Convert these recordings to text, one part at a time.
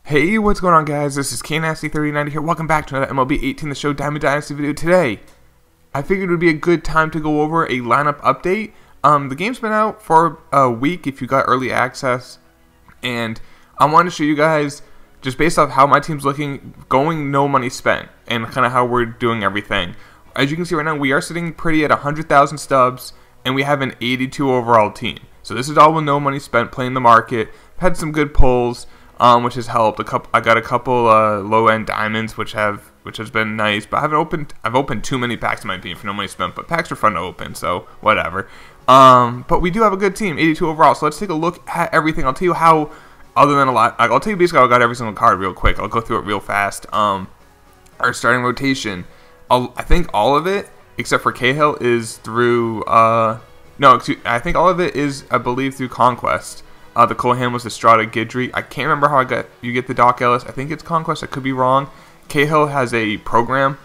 Hey, what's going on, guys? This is KNasty3090 here. Welcome back to another MLB 18 The Show Diamond Dynasty video. Today, I figured it would be a good time to go over a lineup update. The game's been out for a week if you got early access, and I wanted to show you guys, just based off how my team's looking, going no money spent, and kind of how we're doing everything. As you can see right now, we are sitting pretty at 100,000 stubs, and we have an 82 overall team. So this is all with no money spent, playing the market. Had some good pulls, which has helped. I got a couple low-end diamonds, which has been nice. But I've opened too many packs in my team for no money spent. But packs are fun to open, so whatever. But we do have a good team, 82 overall. So let's take a look at everything. I'll tell you how, other than a lot, I'll tell you basically how I got every single card real quick. I'll go through it real fast. Our starting rotation, I think all of it except for Cahill is through. I think all of it is, I believe, through Conquest. The Cohan was Estrada Guidry. I can't remember how you get the Doc Ellis. I think it's Conquest. I could be wrong. Cahill has a program,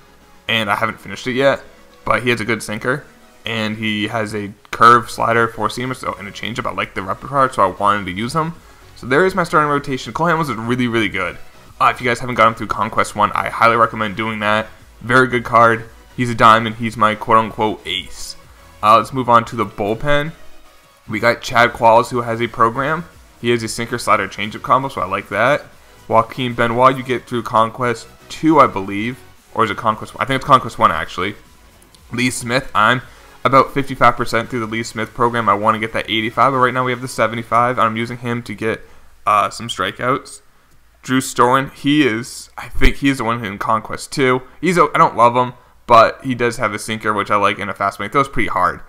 and I haven't finished it yet, but he has a good sinker, and he has a curve, slider, four-seamer, and a changeup. I like the repertoire, so I wanted to use him. So there is my starting rotation. Cohan was really, really good. If you guys haven't got him through Conquest 1, I highly recommend doing that. Very good card. He's a diamond. He's my quote-unquote ace. Let's move on to the bullpen. We got Chad Qualls, who has a program. He has a sinker, slider, changeup combo, so I like that. Joaquin Benoit, you get through Conquest 2, I believe. Or is it Conquest 1? I think it's Conquest 1, actually. Lee Smith, I'm about 55% through the Lee Smith program. I want to get that 85, but right now we have the 75, and I'm using him to get some strikeouts. Drew Storen, I think he's the one in Conquest 2. I don't love him, but he does have a sinker, which I like, in a fastball. He throws pretty hard.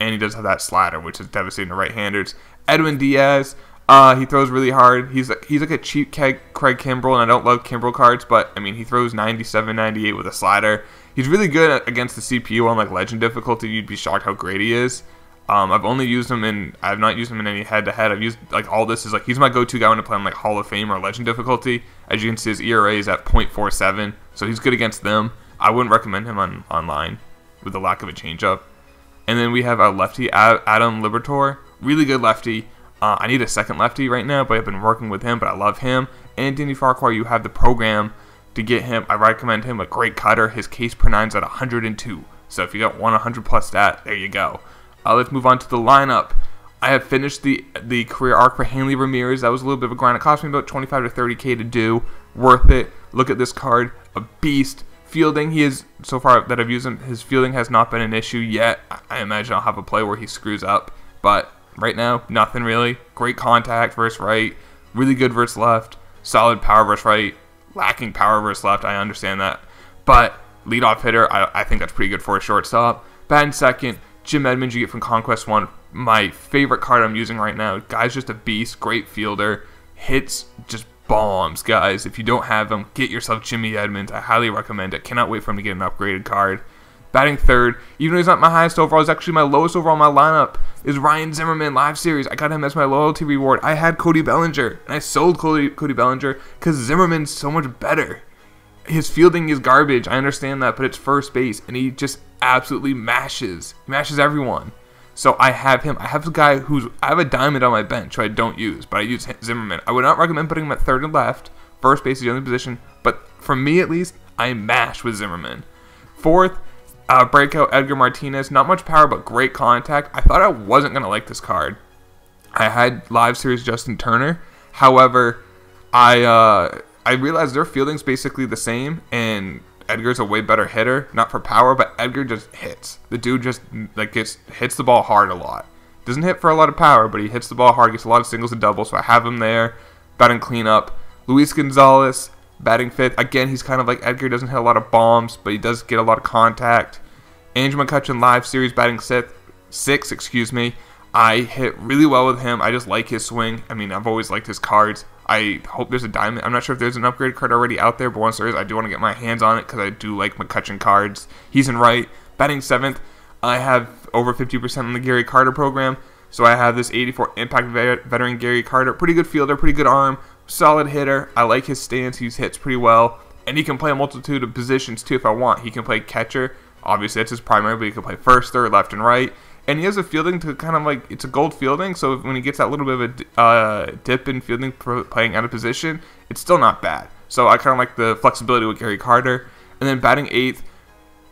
And he does have that slider, which is devastating to right-handers. Edwin Diaz, he throws really hard. He's like a cheap Craig Kimbrell, and I don't love Kimbrell cards, but I mean, he throws 97, 98 with a slider. He's really good against the CPU on like legend difficulty. You'd be shocked how great he is. I've only used him I've not used him in any head-to-head. I've used like all this is like he's my go-to guy when I play on like Hall of Fame or legend difficulty. As you can see, his ERA is at .47, so he's good against them. I wouldn't recommend him online with the lack of a changeup. And then we have a lefty, Adam Liberatore. Really good lefty. I need a second lefty right now, but I've been working with him, but I love him. And Danny Farquhar, you have the program to get him. I recommend him. A great cutter. His Ks per 9's at 102. So if you got 100 plus stat, there you go. Let's move on to the lineup. I have finished the career arc for Hanley Ramirez. That was a little bit of a grind. It cost me about 25 to 30K to do. Worth it. Look at this card. A beast. Fielding, he is, so far that I've used him, his fielding has not been an issue yet. I imagine I'll have a play where he screws up, but right now, nothing really. Great contact versus right, really good versus left, solid power versus right, lacking power versus left, I understand that. But leadoff hitter, I think that's pretty good for a shortstop. Batting second, Jim Edmonds, you get from Conquest 1. My favorite card I'm using right now. Guy's just a beast, great fielder, hits just bombs, guys. If you don't have him, get yourself Jimmy Edmonds. I highly recommend it. Cannot wait for him to get an upgraded card. Batting third, even though he's not my highest overall, he's actually my lowest overall in my lineup, is Ryan Zimmerman, live series. I got him as my loyalty reward. I had Cody Bellinger, and I sold Cody Bellinger because Zimmerman's so much better. His fielding is garbage, I understand that, but it's first base, and he just absolutely mashes everyone. So I have him. I have a guy I have a diamond on my bench who I don't use, but I use Zimmerman. I would not recommend putting him at third and left. First base is the only position, but for me at least, I mash with Zimmerman. Fourth, breakout Edgar Martinez. Not much power, but great contact. I thought I wasn't going to like this card. I had live series Justin Turner. However, I realized their fielding's basically the same, and Edgar's a way better hitter, not for power, but Edgar just hits. The dude just hits the ball hard a lot. Doesn't hit for a lot of power, but he hits the ball hard, gets a lot of singles and doubles, so I have him there. Batting cleanup. Luis Gonzalez, batting fifth. Again, he's kind of like Edgar, doesn't hit a lot of bombs, but he does get a lot of contact. Andrew McCutchen, live series, batting sixth. I hit really well with him. I just like his swing. I mean, I've always liked his cards. I hope there's a diamond. I'm not sure if there's an upgrade card already out there, but once there is, I do want to get my hands on it because I do like McCutchen cards. He's in right. Batting seventh, I have over 50% on the Gary Carter program, so I have this 84 impact veteran Gary Carter. Pretty good fielder, pretty good arm, solid hitter. I like his stance. He hits pretty well, and he can play a multitude of positions too if I want. He can play catcher. Obviously, that's his primary, but he can play first, third, left, and right. And he has a fielding to kind of like, it's a gold fielding, so when he gets that little bit of a dip in fielding playing out of position, it's still not bad. So I kind of like the flexibility with Gary Carter. And then batting 8th,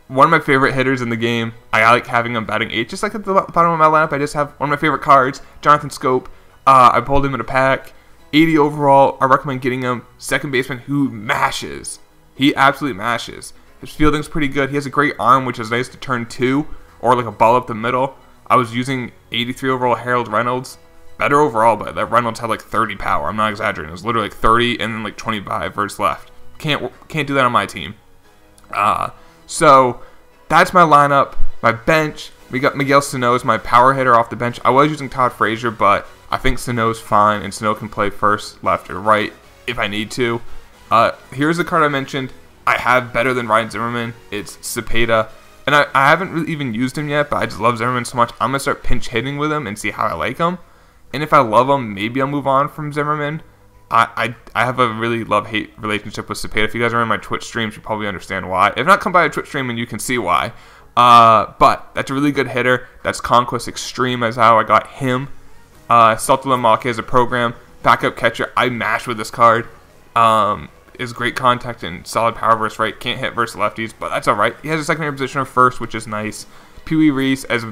one of my favorite hitters in the game. I like having him batting 8th. Just like at the bottom of my lineup, I just have one of my favorite cards, Jonathan Scope. I pulled him in a pack. 80 overall. I recommend getting him. Second baseman who mashes. He absolutely mashes. His fielding's pretty good. He has a great arm, which is nice to turn 2 or like a ball up the middle. I was using 83 overall Harold Reynolds. Better overall, but that Reynolds had like 30 power. I'm not exaggerating. It was literally like 30 and then like 25 versus left. Can't do that on my team. So that's my lineup. My bench, we got Miguel Sano as my power hitter off the bench. I was using Todd Frazier, but I think Sano's fine, and Sano can play first, left, or right if I need to. Here's the card I mentioned. I have better than Ryan Zimmerman. It's Cepeda. And I haven't really even used him yet, but I just love Zimmerman so much. I'm going to start pinch hitting with him and see how I like him. And if I love him, maybe I'll move on from Zimmerman. I have a really love-hate relationship with Cepeda. If you guys are in my Twitch streams, you probably understand why. If not, come by a Twitch stream and you can see why. But that's a really good hitter. That's Conquest Extreme as how I got him. Salto Lamarque as a program. Backup catcher. I mash with this card. Is great contact and solid power versus right. Can't hit versus lefties, but that's alright. He has a secondary position of first, which is nice. Pee Wee Reese as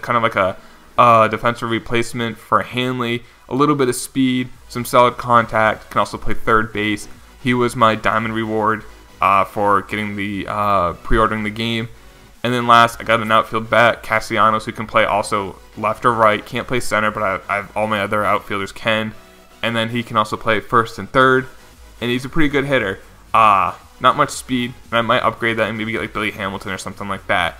kind of like a defensive replacement for Hanley. A little bit of speed, some solid contact. Can also play third base. He was my diamond reward for getting the pre-ordering the game. And then last, I got an outfield bat, Castellanos, who can play also left or right. Can't play center, but I have all my other outfielders can. And then he can also play first and third. And he's a pretty good hitter. Not much speed, and I might upgrade that and maybe get like Billy Hamilton or something like that.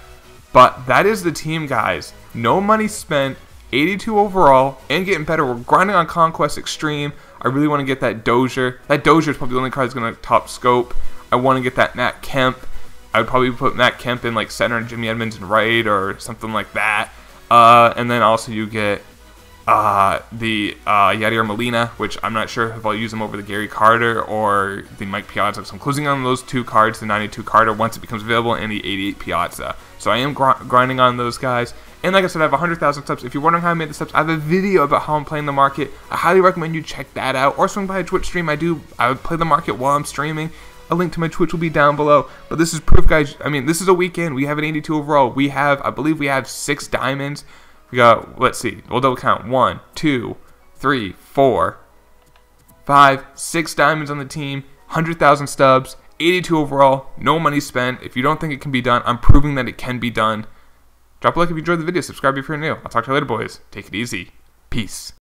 But that is the team, guys. No money spent, 82 overall, and getting better. We're grinding on Conquest Extreme. I really want to get that Dozier. That Dozier is probably the only card that's going to top Scope. I want to get that Matt Kemp. I would probably put Matt Kemp in like center and Jimmy Edmonds in right or something like that. And then also you get the Yadier Molina, which I'm not sure if I'll use him over the Gary Carter or the Mike Piazza. So I'm closing on those two cards, the 92 Carter once it becomes available, and the 88 Piazza. So I am grinding on those guys. And like I said, I have 100,000 subs. If you're wondering how I made the subs, I have a video about how I'm playing the market. I highly recommend you check that out. Or swing by a Twitch stream. I would play the market while I'm streaming. A link to my Twitch will be down below. But this is proof, guys. I mean, this is a weekend. We have an 82 overall. I believe we have 6 diamonds. We got, let's see, we'll double count. 1, 2, 3, 4, 5, 6 diamonds on the team. 100,000 stubs. 82 overall. No money spent. If you don't think it can be done, I'm proving that it can be done. Drop a like if you enjoyed the video. Subscribe if you're new. I'll talk to you later, boys. Take it easy. Peace.